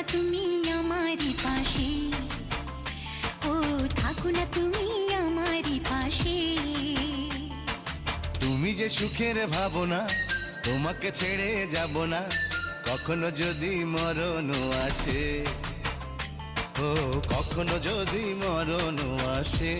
না তুমি আমারই পাশে, ও থাকো না তুমি আমারই পাশে। তুমি যে সুখের ভাবনা, তোমাকে ছেড়ে যাব না, কখনো যদি মরণ আসে, ও কখনো যদি মরণ আসে।